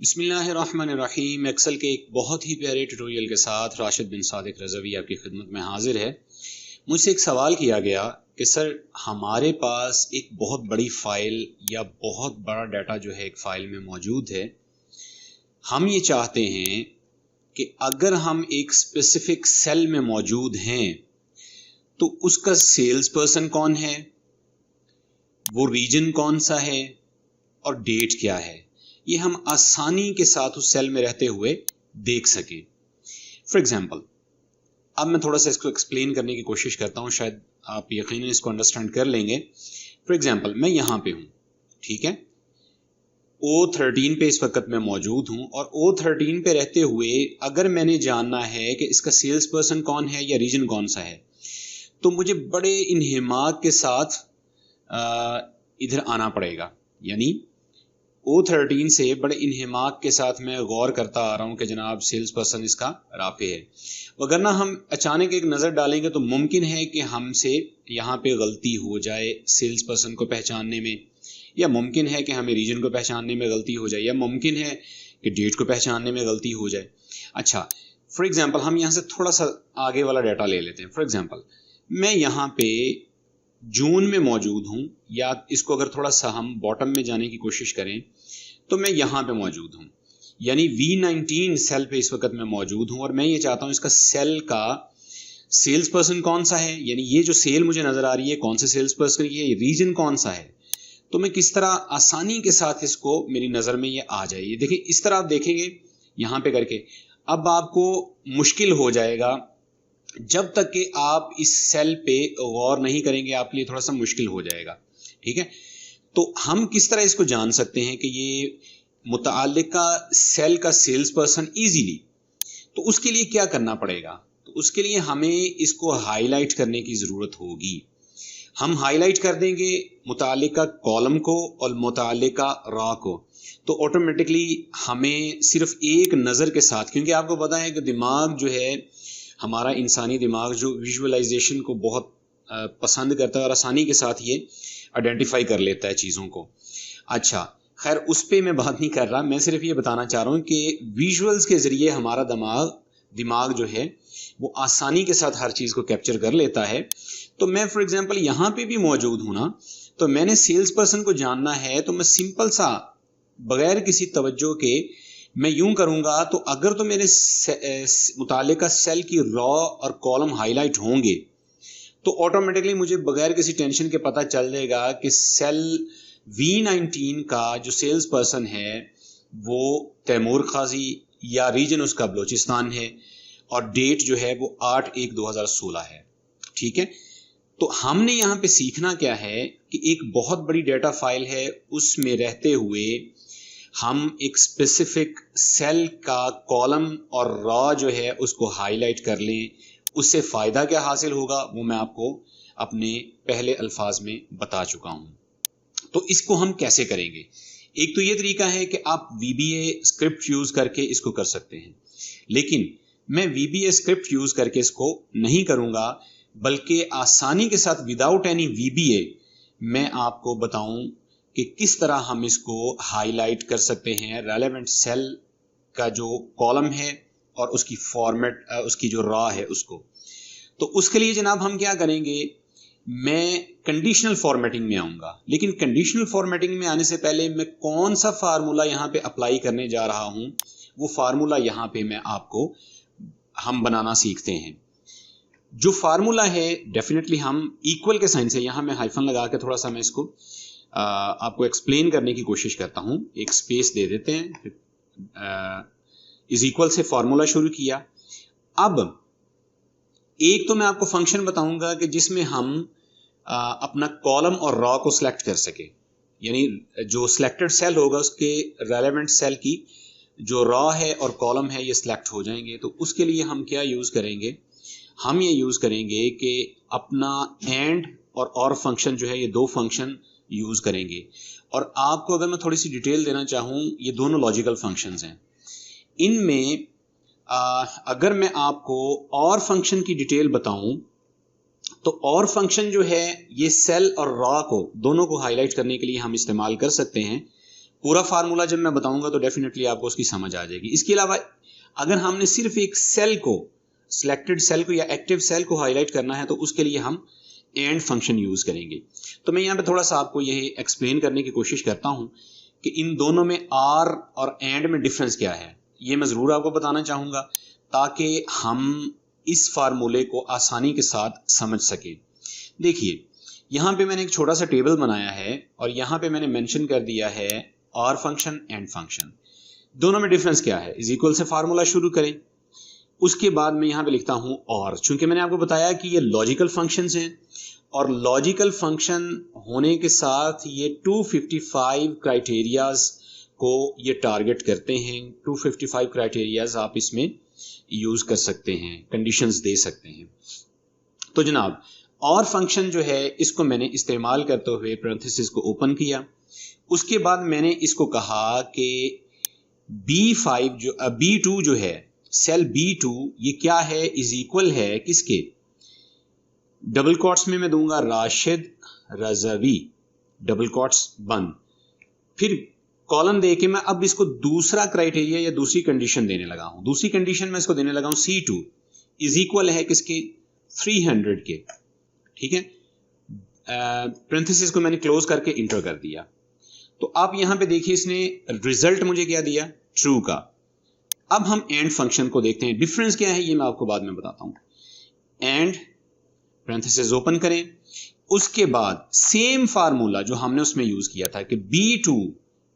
बिस्मिल्लाहिर्रहमानिर्रहीम। एक्सेल के एक बहुत ही प्यारे ट्यूटोरियल के साथ राशिद बिन सादिक रज़वी आपकी खिदमत में हाजिर है। मुझसे एक सवाल किया गया कि सर हमारे पास एक बहुत बड़ी फ़ाइल या बहुत बड़ा डाटा जो है एक फ़ाइल में मौजूद है। हम ये चाहते हैं कि अगर हम एक स्पेसिफिक सेल में मौजूद हैं तो उसका सेल्स पर्सन कौन है, वो रीजन कौन सा है और डेट क्या है, ये हम आसानी के साथ उस सेल में रहते हुए देख सकें। फॉर एग्जाम्पल, अब मैं थोड़ा सा इसको एक्सप्लेन करने की कोशिश करता हूँ, शायद आप यकीनन इसको अंडरस्टैंड कर लेंगे। फॉर एग्जाम्पल, मैं यहाँ पे हूँ, ठीक है, O13 पे इस वक्त मैं मौजूद हूँ और O13 पे रहते हुए अगर मैंने जानना है कि इसका सेल्स पर्सन कौन है या रीजन कौन सा है, तो मुझे बड़े इन्हिमाक के साथ इधर आना पड़ेगा। यानी O13 से बड़े इन्हिमाक के साथ मैं गौर करता आ रहा हूँ कि जनाब सेल्स पर्सन इसका राफे है। वगरना हम अचानक एक नज़र डालेंगे तो मुमकिन है कि हमसे यहाँ पे गलती हो जाए सेल्स पर्सन को पहचानने में, या मुमकिन है कि हमें रीजन को पहचानने में गलती हो जाए, या मुमकिन है कि डेट को पहचानने में गलती हो जाए। अच्छा, फॉर एग्जाम्पल हम यहाँ से थोड़ा सा आगे वाला डाटा ले लेते हैं। फॉर एग्जाम्पल, मैं यहाँ पे जून में मौजूद हूँ, या इसको अगर थोड़ा सा हम बॉटम में जाने की कोशिश करें तो मैं यहाँ पे मौजूद हूँ, यानी V19 सेल पे इस वक्त मैं मौजूद हूँ और मैं ये चाहता हूँ इसका सेल का सेल्स पर्सन कौन सा है, यानी ये जो सेल मुझे नज़र आ रही है कौन से सेल्स पर्सन की है, रीजन कौन सा है। तो मैं किस तरह आसानी के साथ इसको मेरी नज़र में ये आ जाए। ये देखिए, इस तरह आप देखेंगे यहाँ पे करके, अब आपको मुश्किल हो जाएगा जब तक कि आप इस सेल पे गौर नहीं करेंगे, आपके लिए थोड़ा सा मुश्किल हो जाएगा। ठीक है, तो हम किस तरह इसको जान सकते हैं कि ये मुताल्लिका सेल का सेल्स पर्सन इजीली, तो उसके लिए क्या करना पड़ेगा, तो उसके लिए हमें इसको हाईलाइट करने की ज़रूरत होगी। हम हाईलाइट कर देंगे मुताल्लिका कॉलम को और मुताल्लिका रॉ को, तो ऑटोमेटिकली हमें सिर्फ एक नज़र के साथ, क्योंकि आपको पता है कि दिमाग जो है हमारा, इंसानी दिमाग जो विजुअलाइजेशन को बहुत पसंद करता है और आसानी के साथ ये आइडेंटिफाई कर लेता है चीज़ों को। अच्छा, खैर उस पर मैं बात नहीं कर रहा, मैं सिर्फ ये बताना चाह रहा हूँ कि विजुअल्स के ज़रिए हमारा दिमाग जो है वो आसानी के साथ हर चीज़ को कैप्चर कर लेता है। तो मैं फॉर एग्जांपल यहाँ पे भी मौजूद हूँ ना, तो मैंने सेल्स पर्सन को जानना है, तो मैं सिंपल सा बगैर किसी तवज्जो के मैं यूं करूँगा, तो अगर तो मेरे मुताल्लिका सेल की रॉ और कॉलम हाईलाइट होंगे तो ऑटोमेटिकली मुझे बगैर किसी टेंशन के पता चल जाएगा कि सेल V19 का जो सेल्स पर्सन है वो तैमूर काजी, या रीजन उसका बलूचिस्तान है, और डेट जो है वो 8/1/2016 है। ठीक है, तो हमने यहाँ पे सीखना क्या है कि एक बहुत बड़ी डेटा फाइल है, उसमें रहते हुए हम एक स्पेसिफिक सेल का कॉलम और रॉ जो है उसको हाईलाइट कर लें। उससे फ़ायदा क्या हासिल होगा वो मैं आपको अपने पहले अल्फाज में बता चुका हूँ। तो इसको हम कैसे करेंगे? एक तो ये तरीका है कि आप VBA स्क्रिप्ट यूज़ करके इसको कर सकते हैं, लेकिन मैं VBA स्क्रिप्ट यूज़ करके इसको नहीं करूँगा, बल्कि आसानी के साथ विदाउट एनी VBA मैं आपको बताऊँ कि किस तरह हम इसको हाईलाइट कर सकते हैं, रेलेवेंट सेल का जो कॉलम है और उसकी फॉर्मेट, उसकी जो रॉ है उसको। तो उसके लिए जनाब हम क्या करेंगे, मैं कंडीशनल फॉर्मेटिंग में आऊँगा, लेकिन कंडीशनल फॉर्मेटिंग में आने से पहले मैं कौन सा फार्मूला यहाँ पे अप्लाई करने जा रहा हूँ, वो फार्मूला यहाँ पे मैं आपको हम बनाना सीखते हैं। जो फार्मूला है डेफिनेटली हम इक्वल के साइन से, यहाँ मैं हाइफन लगा के थोड़ा सा मैं इसको आपको एक्सप्लेन करने की कोशिश करता हूँ। एक स्पेस दे देते हैं, इज इक्वल से फार्मूला शुरू किया। अब एक तो मैं आपको फंक्शन बताऊंगा कि जिसमें हम अपना कॉलम और रॉ को सिलेक्ट कर सके, यानी जो सिलेक्टेड सेल होगा उसके रेलेवेंट सेल की जो रॉ है और कॉलम है ये सिलेक्ट हो जाएंगे। तो उसके लिए हम क्या यूज़ करेंगे, हम ये यूज़ करेंगे कि अपना एंड और फंक्शन जो है, ये दो फंक्शन यूज़ करेंगे। और आपको अगर मैं थोड़ी सी डिटेल देना चाहूँ, ये दोनों लॉजिकल फंक्शंस हैं। इनमें अगर मैं आपको और फंक्शन की डिटेल बताऊं, तो और फंक्शन जो है ये सेल और रॉ को दोनों को हाईलाइट करने के लिए हम इस्तेमाल कर सकते हैं। पूरा फार्मूला जब मैं बताऊंगा तो डेफिनेटली आपको उसकी समझ आ जाएगी। इसके अलावा अगर हमने सिर्फ एक सेल को, सिलेक्टेड सेल को या एक्टिव सेल को हाईलाइट करना है तो उसके लिए हम एंड फंक्शन यूज करेंगे। तो मैं यहाँ पे थोड़ा सा आपको यही एक्सप्लेन करने की कोशिश करता हूँ कि इन दोनों में आर और एंड में डिफरेंस क्या है, ये मैं ज़रूर आपको बताना चाहूँगा ताकि हम इस फार्मूले को आसानी के साथ समझ सकें। देखिए यहाँ पे मैंने एक छोटा सा टेबल बनाया है और यहाँ पे मैंने मेंशन कर दिया है आर फंक्शन एंड फंक्शन, दोनों में डिफरेंस क्या है। इज इक्वल से फार्मूला शुरू करें, उसके बाद मैं यहाँ पे लिखता हूँ और, चूंकि मैंने आपको बताया कि ये लॉजिकल फंक्शंस हैं और लॉजिकल फंक्शन होने के साथ ये 255 क्राइटेरियाज को ये टारगेट करते हैं। 255 क्राइटेरियाज आप इसमें यूज कर सकते हैं, कंडीशंस दे सकते हैं। तो जनाब और फंक्शन जो है इसको मैंने इस्तेमाल करते हुए पैरेंथेसिस को ओपन किया, उसके बाद मैंने इसको कहा कि B5 जो B2 जो है सेल B2 ये क्या है, इज इक्वल है किसके, डबल कोट्स में मैं दूंगा राशिद रजवी, डबल कोट्स बंद, फिर कॉलम दे के मैं अब इसको दूसरा क्राइटेरिया या दूसरी कंडीशन देने लगा हूं। दूसरी कंडीशन में इसको देने लगा हूं C2 इज इक्वल है किसके, 300 के। ठीक है, पैरेंथेसिस को मैंने क्लोज करके इंटर कर दिया। तो आप यहां पे देखिए इसने रिजल्ट मुझे क्या दिया, ट्रू का। अब हम एंड फंक्शन को देखते हैं, डिफरेंस क्या है ये मैं आपको बाद में बताता हूं। एंड पैरेंथेसिस ओपन करें, उसके बाद सेम फार्मूला जो हमने उसमें यूज किया था कि B2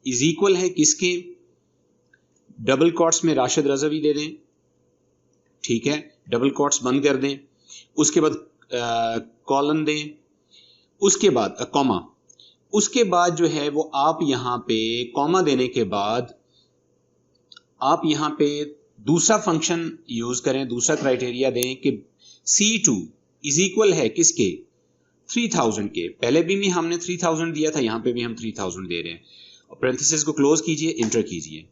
इज इक्वल है किसके, डबल कोट्स में राशिद रजवी दे दें, ठीक है, डबल कोट्स बंद कर दें, उसके बाद कॉलन दें, उसके बाद कॉमा, उसके बाद जो है वो आप यहां पे कॉमा देने के बाद आप यहां पे दूसरा फंक्शन यूज करें, दूसरा क्राइटेरिया दें कि C2 इज इक्वल है किसके, 3000 के। पहले भी हमने 3000 दिया था, यहां पे भी हम 3000 दे रहे हैं। और पैरेंथेसिस को क्लोज कीजिए, इंटर कीजिए।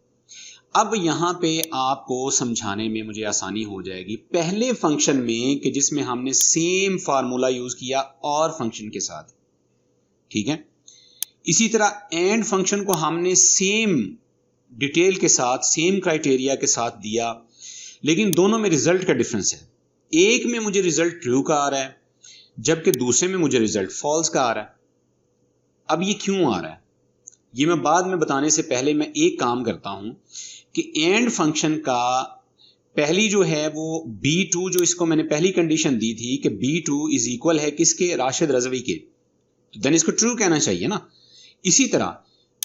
अब यहां पे आपको समझाने में मुझे आसानी हो जाएगी। पहले फंक्शन में कि जिसमें हमने सेम फार्मूला यूज किया और फंक्शन के साथ, ठीक है, इसी तरह एंड फंक्शन को हमने सेम डिटेल के साथ, सेम क्राइटेरिया के साथ दिया, लेकिन दोनों में रिजल्ट का डिफरेंस है। एक में मुझे रिजल्ट ट्रू का आ रहा है जबकि दूसरे में मुझे रिजल्ट फॉल्स का आ रहा है। अब ये क्यों आ रहा है ये मैं बाद में बताने से पहले मैं एक काम करता हूं कि एंड फंक्शन का पहली जो है वो B2 जो इसको मैंने पहली कंडीशन दी थी कि B2 इज इक्वल है किसके, राशिद रजवी के, तो देन इसको ट्रू कहना चाहिए ना। इसी तरह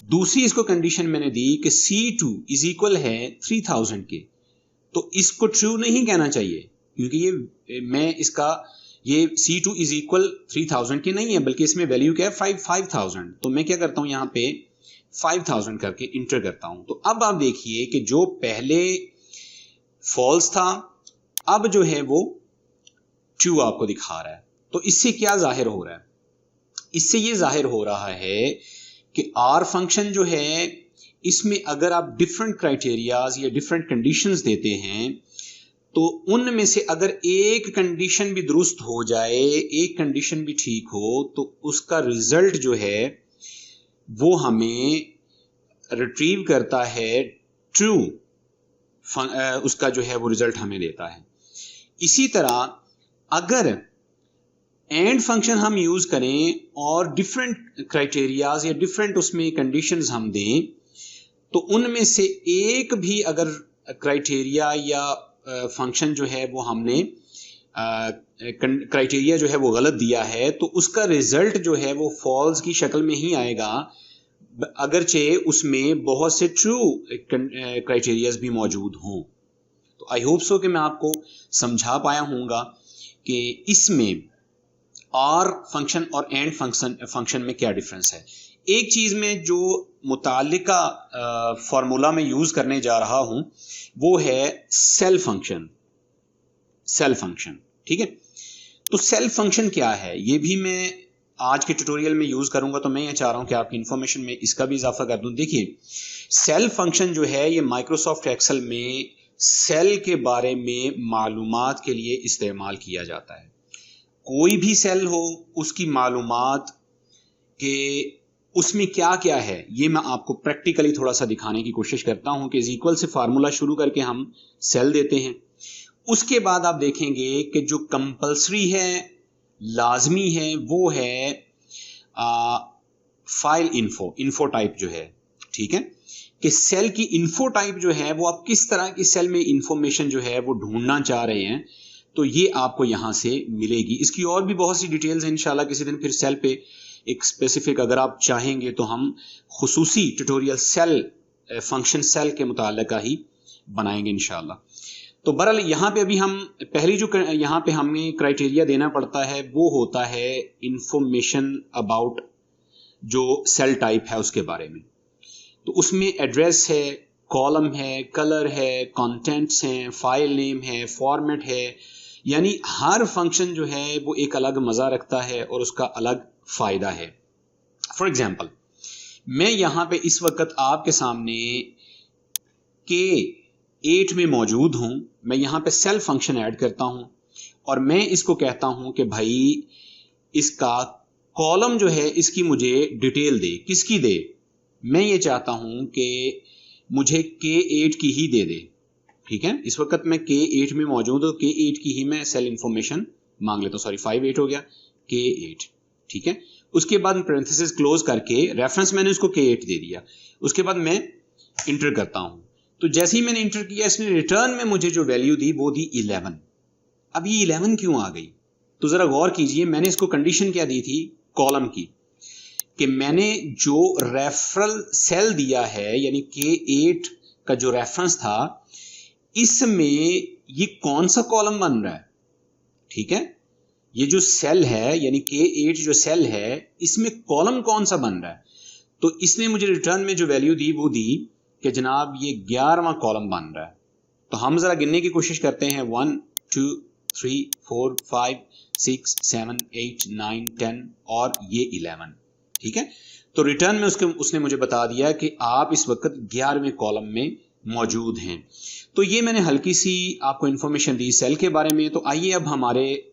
दूसरी इसको कंडीशन मैंने दी कि C2 इज इक्वल है 3000 के, तो इसको ट्रू नहीं कहना चाहिए क्योंकि ये मैं इसका ये C2 इज इक्वल 3000 के नहीं है बल्कि इसमें वैल्यू क्या है 5000। तो मैं क्या करता हूं यहां पे 5000 करके इंटर करता हूं। तो अब आप देखिए कि जो पहले फॉल्स था अब जो है वो ट्रू आपको दिखा रहा है। तो इससे क्या जाहिर हो रहा है, इससे ये जाहिर हो रहा है कि आर फंक्शन जो है इसमें अगर आप डिफरेंट क्राइटेरियाज या डिफरेंट कंडीशंस देते हैं तो उनमें से अगर एक कंडीशन भी दुरुस्त हो जाए, एक कंडीशन भी ठीक हो, तो उसका रिजल्ट जो है वो हमें रिट्रीव करता है ट्रू, उसका जो है वो रिजल्ट हमें देता है। इसी तरह अगर एंड फंक्शन हम यूज करें और डिफरेंट क्राइटेरियाज या डिफरेंट उसमें कंडीशंस हम दें तो उनमें से एक भी अगर क्राइटेरिया या फंक्शन जो है वो हमने क्राइटेरिया जो है वो गलत दिया है तो उसका रिजल्ट जो है वो फॉल्स की शक्ल में ही आएगा, अगरचे उसमें बहुत से ट्रू क्राइटेरियाज भी मौजूद हों। तो आई होप सो कि मैं आपको समझा पाया हूँगा कि इसमें आर फंक्शन और एंड फंक्शन में क्या डिफरेंस है। एक चीज में जो मुतालिका फॉर्मूला में यूज करने जा रहा हूं वो है सेल फंक्शन। सेल फंक्शन, ठीक है। तो सेल फंक्शन क्या है ये भी मैं आज के ट्यूटोरियल में यूज करूंगा, तो मैं ये चाह रहा हूं कि आपकी इंफॉर्मेशन में इसका भी इजाफा कर दूं। देखिए सेल फंक्शन जो है ये माइक्रोसॉफ्ट एक्सेल में सेल के बारे में मालूमात के लिए इस्तेमाल किया जाता है। कोई भी सेल हो उसकी मालूमात के उसमें क्या क्या है ये मैं आपको प्रैक्टिकली थोड़ा सा दिखाने की कोशिश करता हूं कि इज इक्वल से फार्मूला शुरू करके हम सेल देते हैं। उसके बाद आप देखेंगे कि जो कंपल्सरी है, लाजमी है, वो है फाइल इन्फो टाइप जो है, ठीक है, कि सेल की इन्फो टाइप जो है वो आप किस तरह की सेल में इंफॉर्मेशन जो है वो ढूंढना चाह रहे हैं, तो ये आपको यहां से मिलेगी। इसकी और भी बहुत सी डिटेल्स हैं, इंशाल्लाह किसी दिन फिर सेल पे एक स्पेसिफिक अगर आप चाहेंगे तो हम खुसूसी ट्यूटोरियल सेल फंक्शन सेल के मुताल्लिक ही बनाएंगे इंशाल्लाह। तो बहरहाल यहाँ पे अभी हम पहली जो यहाँ पे हमें क्राइटेरिया देना पड़ता है वो होता है इंफॉर्मेशन अबाउट जो सेल टाइप है उसके बारे में। तो उसमें एड्रेस है, कॉलम है, कलर है, कंटेंट्स हैं, फाइल नेम है, फॉर्मेट है, यानी हर फंक्शन जो है वो एक अलग मज़ा रखता है और उसका अलग फ़ायदा है। फॉर एग्जाम्पल मैं यहाँ पे इस वक्त आपके सामने K8 में मौजूद हूँ, मैं यहाँ पे सेल फंक्शन ऐड करता हूँ और मैं इसको कहता हूँ कि भाई इसका कॉलम जो है इसकी मुझे डिटेल दे। किसकी दे? मैं ये चाहता हूँ कि मुझे K8 की ही दे दे, ठीक है। इस वक्त मैं K8 में मौजूद हूँ, K8 की ही मैं सेल इंफॉर्मेशन मांग लेता हूँ। सॉरी 58 हो गया, K8, ठीक है। उसके बाद पैरेंथेसिस क्लोज करके रेफरेंस मैंने उसको K8 दे दिया। उसके बाद मैं इंटर करता हूँ, तो जैसे ही मैंने इंटर किया इसने रिटर्न में मुझे जो वैल्यू दी वो दी 11। अब ये 11 क्यों आ गई? तो जरा गौर कीजिए, मैंने इसको कंडीशन क्या दी थी कॉलम की, कि मैंने जो रेफरल सेल दिया है यानी K8 का जो रेफरेंस था इसमें ये कौन सा कॉलम बन रहा है, ठीक है। ये जो सेल है यानी K8 जो सेल है इसमें कॉलम कौन सा बन रहा है, तो इसने मुझे रिटर्न में जो वैल्यू दी वो दी कि जनाब ये 11वां कॉलम बन रहा है। तो हम जरा गिनने की कोशिश करते हैं 1 2 3 4 5 6 7 8 9 10 और ये 11, ठीक है। तो रिटर्न में उसने मुझे बता दिया कि आप इस वक्त 11वें कॉलम में मौजूद हैं। तो ये मैंने हल्की सी आपको इंफॉर्मेशन दी सेल के बारे में। तो आइए अब हमारे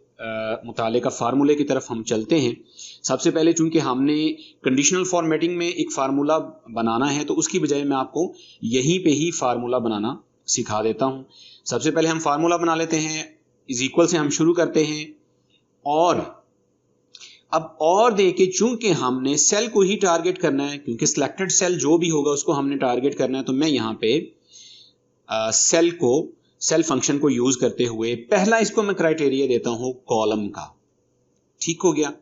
मुताले का फार्मूले की तरफ हम चलते हैं। सबसे पहले चूंकि हमने कंडीशनल फॉर्मेटिंग में एक फार्मूला बनाना है तो उसकी बजाय मैं आपको यहीं पे ही फार्मूला बनाना सिखा देता हूं। सबसे पहले हम फार्मूला बना लेते हैं, इज इक्वल से हम शुरू करते हैं और अब और देके चूंकि हमने सेल को ही टारगेट करना है, क्योंकि सिलेक्टेड सेल जो भी होगा उसको हमने टारगेट करना है, तो मैं यहाँ पे सेल फंक्शन को यूज करते हुए पहला इसको मैं क्राइटेरिया देता हूं कॉलम का, ठीक हो गया।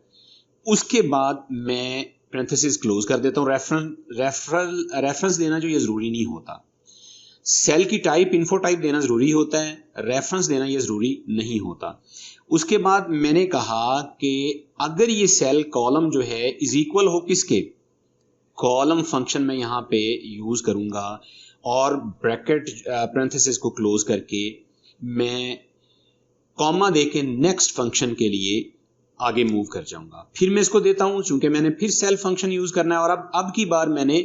उसके बाद मैं पैरेंथेसिस क्लोज कर देता हूं। रेफरेंस देना जो ये जरूरी नहीं होता, सेल की टाइप इन्फो टाइप देना जरूरी होता है, रेफरेंस देना ये जरूरी नहीं होता। उसके बाद मैंने कहा कि अगर ये सेल कॉलम जो है इज इक्वल हो किसके, कॉलम फंक्शन में यहां पे यूज करूंगा और ब्रैकेट पैरेंथेसिस को क्लोज करके मैं कॉमा देके नेक्स्ट फंक्शन के लिए आगे मूव कर जाऊंगा। फिर मैं इसको देता हूं, चूंकि मैंने फिर सेल फंक्शन यूज करना है और अब की बार मैंने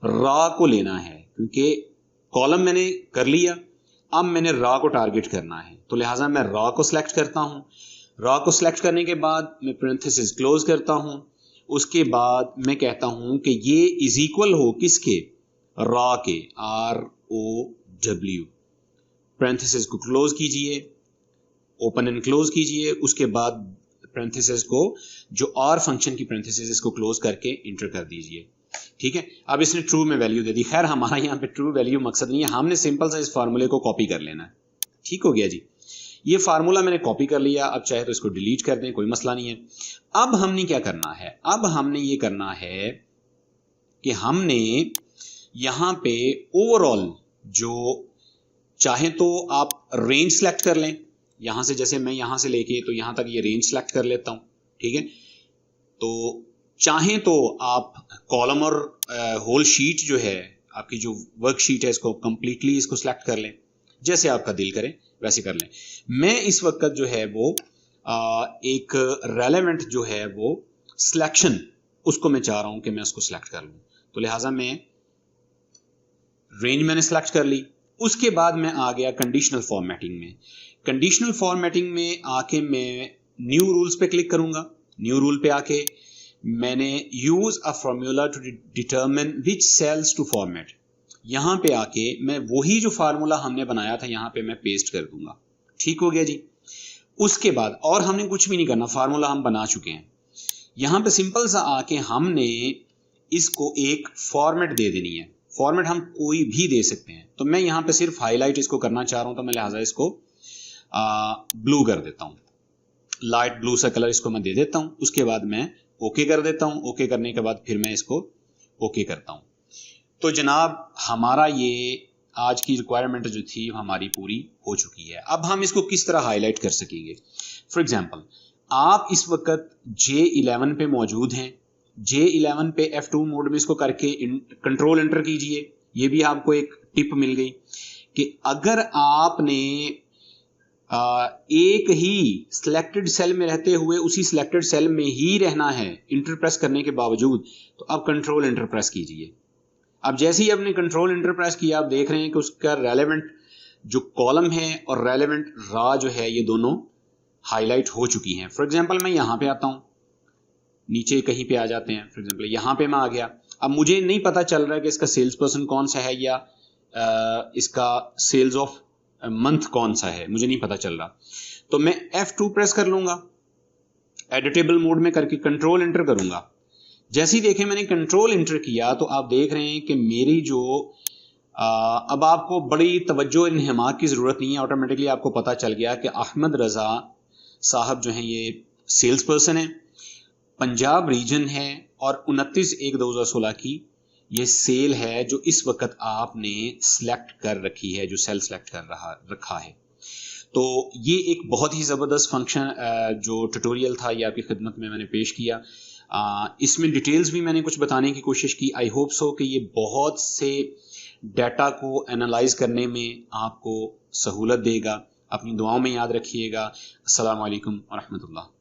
रा को लेना है, क्योंकि कॉलम मैंने कर लिया, अब मैंने रा को टारगेट करना है, तो लिहाजा मैं रा को सिलेक्ट करता हूं। रा को सिलेक्ट करने के बाद मैं पैरेंथेसिस क्लोज करता हूं। उसके बाद मैं कहता हूं कि ये इज इक्वल हो किसके, रा के, ROW। पैरेंथेसिस को क्लोज कीजिए, ओपन एंड क्लोज कीजिए। उसके बाद पैरेंथेसिस को जो R फंक्शन की पैरेंथेसिस इसको क्लोज करके इंटर कर दीजिए, ठीक है। अब इसने ट्रू में वैल्यू दे दी। खैर हमारा यहाँ पे ट्रू वैल्यू मकसद नहीं है, हमने सिंपल सा इस फार्मूले को कॉपी कर लेना है, ठीक हो गया जी। ये फार्मूला मैंने कॉपी कर लिया, अब चाहे तो इसको डिलीट कर दें, कोई मसला नहीं है। अब हमने क्या करना है, अब हमने ये करना है कि हमने यहां पे ओवरऑल जो चाहे तो आप रेंज सेलेक्ट कर लें, यहां से जैसे मैं यहां से लेके तो यहां तक ये रेंज सेलेक्ट कर लेता हूं, ठीक है। तो चाहे तो आप कॉलम और होल शीट जो है आपकी जो वर्कशीट है इसको कंप्लीटली इसको सेलेक्ट कर लें, जैसे आपका दिल करे वैसे कर लें। मैं इस वक्त जो है वो एक रेलेवेंट जो है वो सिलेक्शन उसको मैं चाह रहा हूं कि मैं उसको सिलेक्ट कर लूं, तो लिहाजा मैं रेंज मैंने सेलेक्ट कर ली। उसके बाद मैं आ गया कंडीशनल फॉर्मेटिंग में। कंडीशनल फॉर्मेटिंग में आके मैं न्यू रूल्स पे क्लिक करूंगा। न्यू रूल पे आके मैंने use a formula to determine which cells to format, यहाँ पे आके मैं वही जो फार्मूला हमने बनाया था यहाँ पे मैं पेस्ट कर दूंगा। ठीक हो गया जी। उसके बाद और हमने कुछ भी नहीं करना, फार्मूला हम बना चुके हैं। यहाँ पे सिंपल सा आके हमने इसको एक फॉर्मेट दे देनी है। फॉर्मेट हम कोई भी दे सकते हैं, तो मैं यहाँ पे सिर्फ हाईलाइट इसको करना चाह रहा हूँ, तो मैं लिहाजा इसको ब्लू कर देता हूँ, लाइट ब्लू सा कलर इसको मैं दे देता हूँ। उसके बाद मैं ओके कर देता हूँ। ओके करने के बाद फिर मैं इसको ओके करता हूँ। तो जनाब हमारा ये आज की रिक्वायरमेंट जो थी हमारी पूरी हो चुकी है। अब हम इसको किस तरह हाईलाइट कर सकेंगे? फॉर एग्जांपल, आप इस वक्त J11 पे मौजूद हैं। J11 पे F2 मोड में इसको करके कंट्रोल एंटर कीजिए। ये भी आपको एक टिप मिल गई कि अगर आपने एक ही सिलेक्टेड सेल में रहते हुए उसी सिलेक्टेड सेल में ही रहना है इंटर प्रेस करने के बावजूद, तो अब कंट्रोल एंटर प्रेस कीजिए। अब जैसे ही आपने कंट्रोल एंटर प्रेस किया, आप देख रहे हैं कि उसका रेलेवेंट जो कॉलम है और रेलेवेंट रा जो है ये दोनों हाईलाइट हो चुकी हैं। फॉर एग्जांपल मैं यहाँ पे आता हूँ, नीचे कहीं पे आ जाते हैं। फॉर एग्जांपल यहाँ पे मैं आ गया। अब मुझे नहीं पता चल रहा है कि इसका सेल्स पर्सन कौन सा है या इसका सेल्स ऑफ मंथ कौन सा है, मुझे नहीं पता चल रहा। तो मैं F2 प्रेस कर लूंगा, एडिटेबल मोड में करके कंट्रोल एंटर करूंगा। जैसे ही देखें मैंने कंट्रोल एंटर किया तो आप देख रहे हैं कि मेरी जो अब आपको बड़ी तवज्जो इन्हिमाक की ज़रूरत नहीं है, ऑटोमेटिकली आपको पता चल गया कि अहमद रज़ा साहब जो हैं ये सेल्स पर्सन है, पंजाब रीजन है और 29/1/2016 की ये सेल है जो इस वक्त आपने सिलेक्ट कर रखी है, जो सेल सिलेक्ट कर रखा है। तो ये एक बहुत ही ज़बरदस्त फंक्शन जो ट्यूटोरियल था ये आपकी खिदमत में मैंने पेश किया। इसमें डिटेल्स भी मैंने कुछ बताने की कोशिश की। आई होप सो कि ये बहुत से डाटा को एनालाइज करने में आपको सहूलत देगा। अपनी दुआओं में याद रखिएगा। अस्सलाम वालेकुम व रहमतुल्लाह।